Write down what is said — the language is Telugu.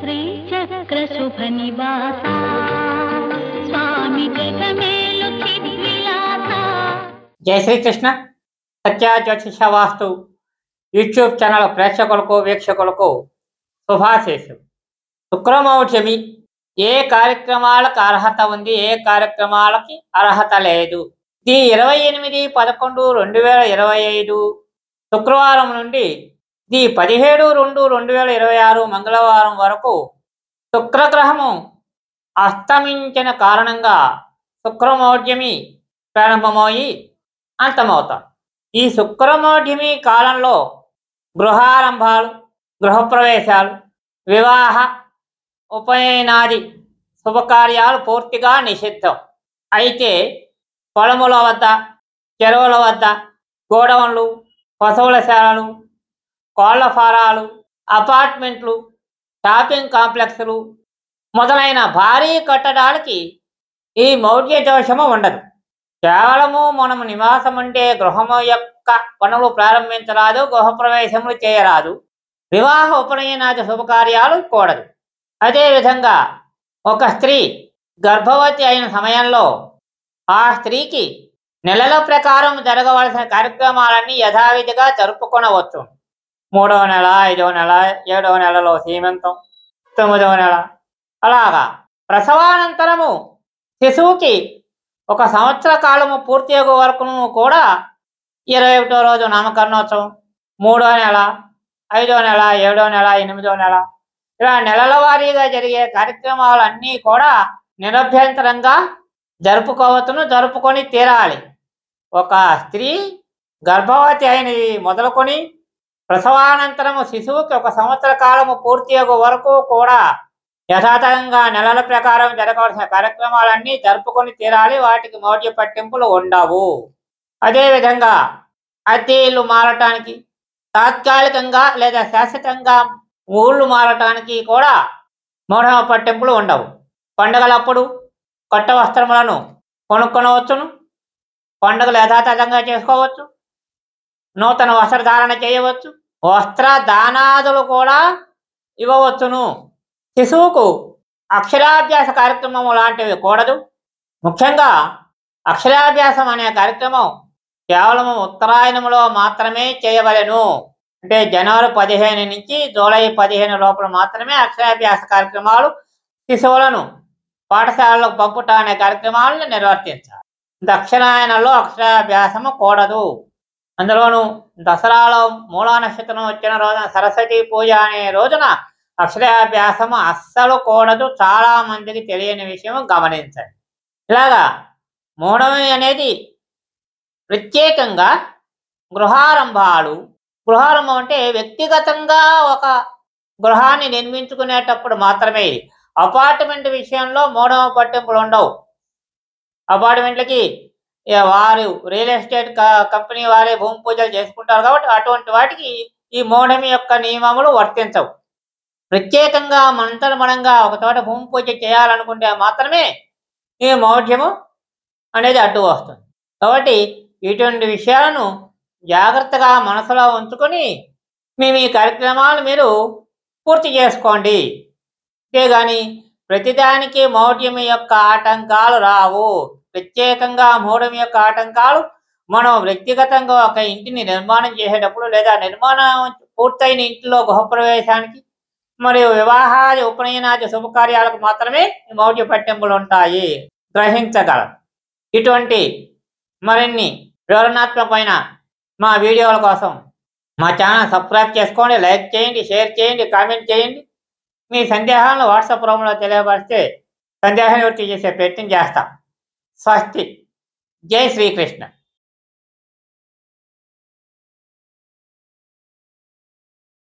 శ్రీచక్ర శుభ నివాస స్వామి జగమేలు చిద్విలాస. జై శ్రీకృష్ణ. సత్య జ్యోతిష వాస్తు యూట్యూబ్ ఛానల్ ప్రేక్షకులకు వీక్షకులకు శుభాశీస్సులు. శుక్రమౌఢ్యమి ఏ కార్యక్రమాలకు అర్హత ఉంది, ఏ కార్యక్రమాలకి అర్హత లేదు. ఇది 28/11/2025 శుక్రవారం నుండి ఇది 17/2/2026 మంగళవారం వరకు శుక్రగ్రహము అస్తమించిన కారణంగా శుక్రమౌఢ్యమి ప్రారంభమయ్యి అంతమవుతాం. ఈ శుక్రమౌఢ్యమి కాలంలో గృహారంభాలు, గృహప్రవేశాలు, వివాహ ఉపనయనాది శుభకార్యాలు పూర్తిగా నిషిద్ధం. అయితే పొలముల వద్ద, చెరువుల వద్ద, గోడౌన్లు, పశువుల శాలలు, కోళ్ల ఫారాలు, అపార్ట్మెంట్లు, షాపింగ్ కాంప్లెక్స్లు మొదలైన భారీ కట్టడాలకి ఈ మౌఢ్య దోషము ఉండదు. కేవలము మనము నివాసం ఉండే గృహము యొక్క పనులు ప్రారంభించరాదు, గృహప్రవేశములు చేయరాదు, వివాహ ఉపనయనాది శుభకార్యాలు కూడదు. అదేవిధంగా ఒక స్త్రీ గర్భవతి అయిన సమయంలో ఆ స్త్రీకి నెలల ప్రకారం జరగవలసిన కార్యక్రమాలన్నీ యథావిధిగా జరుపుకొనవచ్చు. 3వ నెల, 5వ నెల, 7వ నెలలో సీమంతం, 9వ నెల, అలాగా ప్రసవానంతరము శిశువుకి 1 సంవత్సర కాలము పూర్తి అయ్యే వరకును కూడా 21వ రోజు నామకరణోత్సవం, 3వ నెల, 5వ నెల, 7వ నెల, 8వ నెల, ఇలా నెలల వారీగా జరిగే కార్యక్రమాలన్నీ కూడా నిరభ్యంతరంగా జరుపుకోవచ్చును, జరుపుకొని తీరాలి. ఒక స్త్రీ గర్భవతి అయినది మొదలుకొని ప్రసవానంతరము శిశువుకి 1 సంవత్సర కాలము పూర్తి అయ్యే వరకు కూడా యథాతథంగా నెలల ప్రకారం జరగవలసిన కార్యక్రమాలన్నీ జరుపుకొని తీరాలి. వాటికి మౌఢ్య పట్టింపులు ఉండవు. అదేవిధంగా అద్దె ఇల్లు మారటానికి, తాత్కాలికంగా లేదా శాశ్వతంగా ఊళ్ళు మారటానికి కూడా మౌఢ పట్టింపులు ఉండవు. పండుగలప్పుడు కొత్త వస్త్రములను కొనుక్కొనవచ్చును, పండుగలు యథాతథంగా చేసుకోవచ్చు, నూతన వస్త్రధారణ చేయవచ్చు, వస్త్ర దానాదులు కూడా ఇవ్వవచ్చును. శిశువుకు అక్షరాభ్యాస కార్యక్రమం లాంటివి కూడదు. ముఖ్యంగా అక్షరాభ్యాసం అనే కార్యక్రమం కేవలం ఉత్తరాయణంలో మాత్రమే చేయవలెను. అంటే జనవరి 15 నుంచి జూలై 15 లోపల మాత్రమే అక్షరాభ్యాస కార్యక్రమాలు, శిశువులను పాఠశాలలకు పంపుట అనే కార్యక్రమాలను నిర్వర్తించాలి. దక్షిణాయనంలో అక్షరాభ్యాసము కూడదు. అందులోనూ దసరాలో మూలా నక్షత్రం వచ్చిన రోజున సరస్వతి పూజ అనే రోజున అక్షరాభ్యాసము అస్సలు కూడదు. చాలా మందికి తెలియని విషయం గమనించండి. ఇలాగా మూఢమి అనేది ప్రత్యేకంగా గృహారంభాలు, గృహారంభం అంటే వ్యక్తిగతంగా ఒక గృహాన్ని నిర్మించుకునేటప్పుడు మాత్రమే. అపార్ట్మెంట్ విషయంలో మూఢమ పట్టింపులు ఉండవు. అపార్ట్మెంట్లకి వారు రియల్ ఎస్టేట్ కంపెనీ వారే భూమి పూజలు చేసుకుంటారు కాబట్టి అటువంటి వాటికి ఈ మూఢమి యొక్క నియమములు వర్తించవు. ప్రత్యేకంగా మనంగా ఒక చోట భూమి పూజ చేయాలనుకుంటే మాత్రమే ఈ మౌఢ్యము అనేది అడ్డు వస్తుంది. కాబట్టి ఇటువంటి విషయాలను జాగ్రత్తగా మనసులో ఉంచుకొని మీ కార్యక్రమాలు మీరు పూర్తి చేసుకోండి. అంతేగాని ప్రతిదానికి మౌఢ్యమి యొక్క ఆటంకాలు రావు. ప్రత్యేకంగా మౌఢ్యం యొక్క ఆటంకాలు మనం వ్యక్తిగతంగా ఒక ఇంటిని నిర్మాణం చేసేటప్పుడు లేదా నిర్మాణం పూర్తయిన ఇంట్లో గృహప్రవేశానికి మరియు వివాహాది ఉపనయనాది శుభకార్యాలకు మాత్రమే మౌఢ్య పట్టింపులు ఉంటాయి. గ్రహించగలం. ఇటువంటి మరిన్ని వివరణాత్మకమైన మా వీడియోల కోసం మా ఛానల్ సబ్స్క్రైబ్ చేసుకోండి, లైక్ చేయండి, షేర్ చేయండి, కామెంట్ చేయండి. మీ సందేహాలను వాట్సాప్ రూపంలో తెలియపరిస్తే సందేహ నివృత్తి చేసే ప్రయత్నం చేస్తాం. స్వస్తి. జై శ్రీకృష్ణ.